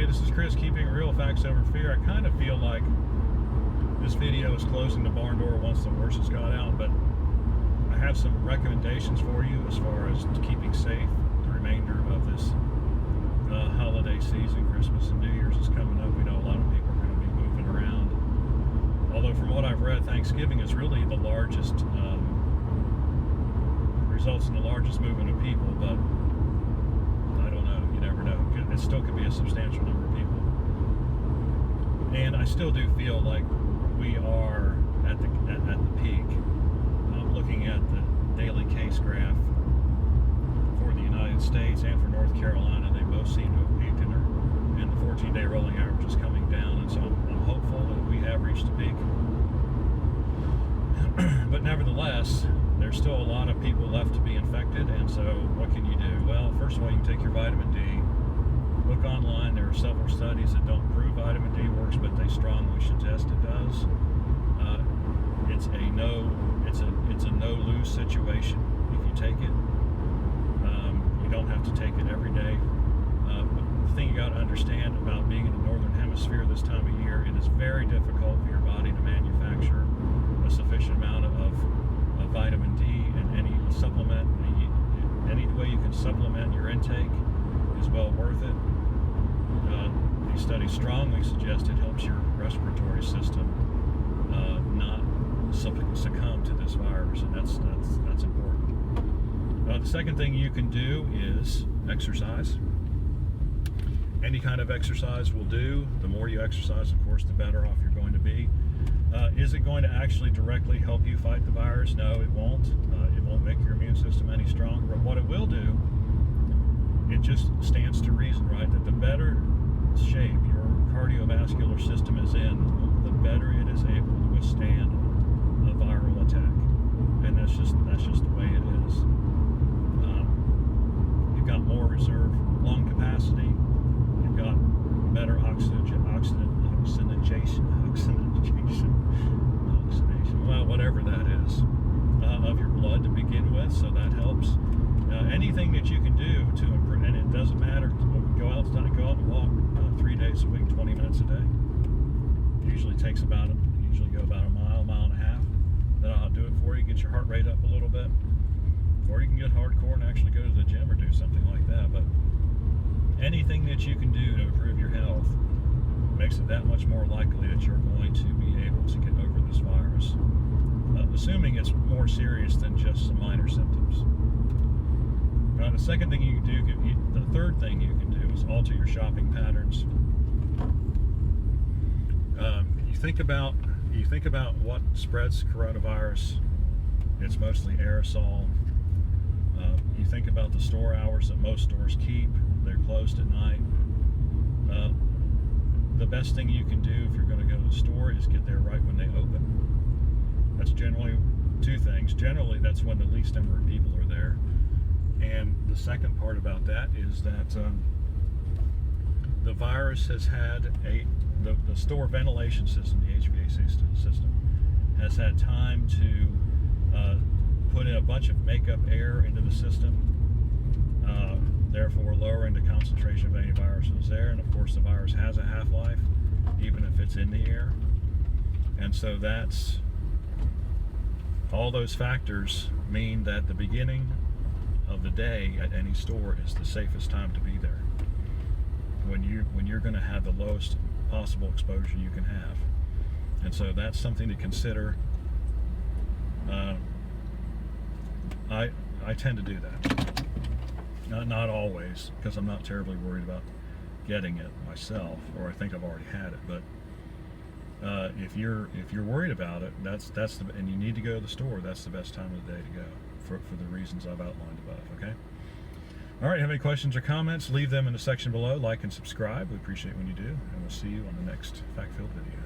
this is Chris, keeping it real, facts over fear. I kind of feel like this video is closing the barn door once the horses got out, but I have some recommendations for you as far as keeping safe the remainder of this holiday season. Christmas and New Year's is coming up. We know a lot of people are going to be moving around. Although from what I've read, Thanksgiving is really the largest, results in the largest movement of people, but I don't know. You never know. It still could be a substantial number of people. And I still do feel like we are at the peak. I'm looking at the daily case graph for the United States and for North Carolina. They both seem to have peaked, and the 14-day rolling average is coming down, and so I'm hopeful that we have reached a peak. But nevertheless, there's still a lot of people left to be infected, and so what can you do? Well, first of all, you can take your vitamin D. Look online. There are several studies that don't prove vitamin D works, but they strongly suggest it does. It's a no-lose situation if you take it. You don't have to take it every day. But the thing you got to understand about being in the northern hemisphere this time of year, it is very difficult for your body to manufacture a sufficient amount of vitamin D, and any supplement, any way you can supplement your intake is well worth it. These studies strongly suggest it helps your respiratory system not succumb to this virus, and that's important. The second thing you can do is exercise. Any kind of exercise will do. The more you exercise, of course, the better off you're going to be. Is it going to actually directly help you fight the virus? No, it won't. It won't make your immune system any stronger. But what it will do, it just stands to reason, right? That the better shape your cardiovascular system is in, the better it is able to withstand a viral attack. And that's just the way it is. You've got more reserve lung capacity. You've got better oxygenation, well, whatever that is, of your blood to begin with, so that helps. Anything that you can do to improve, and it doesn't matter, go out and walk 3 days a week, 20 minutes a day. Usually go about a mile and a half. That'll do it for you, get your heart rate up a little bit. Or you can get hardcore and actually go to the gym or do something like that. But anything that you can do to improve your health makes it that much more likely that you're going to be able to get over this virus, assuming it's more serious than just some minor symptoms. The second thing you can do, the third thing you can do, is alter your shopping patterns. You think about what spreads coronavirus. It's mostly aerosol. You think about the store hours that most stores keep. They're closed at night. The best thing you can do if you're going to go to the store is get there right when they open. That's generally two things. Generally, that's when the least number of people are there. And the second part about that is that the virus has had the store ventilation system, the HVAC system, has had time to put in a bunch of makeup air into the system, therefore lowering the concentration of any viruses there. And of course, the virus has a half-life, even if it's in the air. And so that's all those factors mean that the beginning of the day at any store is the safest time to be there, when you're going to have the lowest possible exposure you can have. And so that's something to consider. I tend to do that. Not always, because I'm not terribly worried about getting it myself, or I think I've already had it. But if you're worried about it, and you need to go to the store, that's the best time of the day to go for the reasons I've outlined above. Okay. All right. Have any questions or comments? Leave them in the section below. Like and subscribe. We appreciate when you do, and we'll see you on the next fact-filled video.